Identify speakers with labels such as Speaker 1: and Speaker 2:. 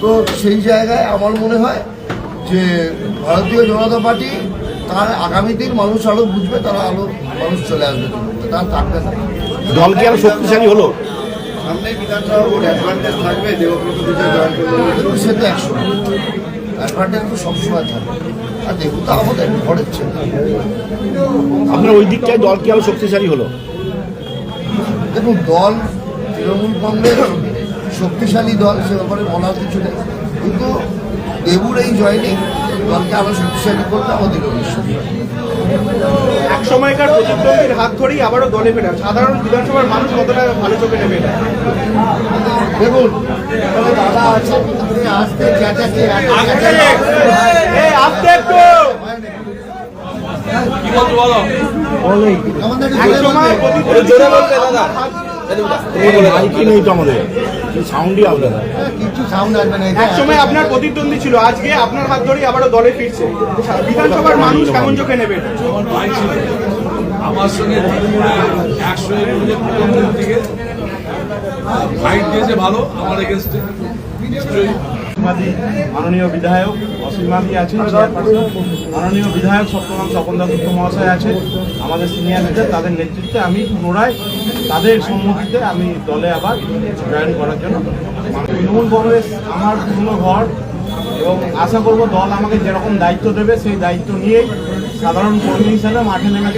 Speaker 1: তো সেই জায়গায় আমার মনে হয় যে ভারতীয় জনতা পার্টি তার আগামী দিন মানুষ আরো বুঝবে, তারা আরো মানুষ চলে আসবে, তারা থাকবে না।
Speaker 2: দল কি আরো শক্তিশালী হলো?
Speaker 1: সামনে বিধানসভা ভোট অ্যাডভান্টেজ থাকবে, দেবব্রত বিজয় জয়েন করবে, সে তো 100 অ্যাডভান্টেজ তো সবসময় থাকবে। আর দেখুন তো আমাদের ঘরের ছেলে,
Speaker 2: আপনার ওই দিকটায় দল কি আরো শক্তিশালী হলো?
Speaker 1: দেখুন দল তৃণমূল কংগ্রেস শক্তিশালী দল, সে ব্যাপারে বলার কিছু নেই, কিন্তু দেবুর এই জয়নিং দলকে আরো শক্তিশালী করতে আমাদের বিশ্বাস।
Speaker 3: এক সময়কার প্রতিদ্বন্দ্বীর হাত ধরেই আবারও দলে ফেরা সাধারণ বিধানসভার মানুষ কতটা ভালো চোখে নেবে এটা?
Speaker 1: দেখুন দাদা আছে, আসতে চেঁচাচ্ছে,
Speaker 3: একসময় আপনার প্রতিদ্বন্দ্বী ছিল, আজকে আপনার হাত ধরেই আবারও দলে ফিরছে, বিধানসভার মানুষ কেমন চোখে নেবে?
Speaker 4: আমার সঙ্গে থেকে ফাইট দিয়েছে ভালো, আমার এগেনস্টে
Speaker 3: মাননীয় বিধায়ক অসীম মাঝি আছেন, মাননীয় বিধায়ক সত্যনাম স্বপন দাসগুপ্ত মহাশয় আছে, আমাদের সিনিয়র লিডার, তাদের নেতৃত্বে আমি পুনরায় তাদের সম্মতিতে আমি দলে আবার জয়েন করার জন্য। তৃণমূল কংগ্রেস আমার পুরনো ঘর এবং আশা করব দল আমাকে যেরকম দায়িত্ব দেবে সেই দায়িত্ব নিয়েই সাধারণ কর্মী হিসেবে মাঠে নেমে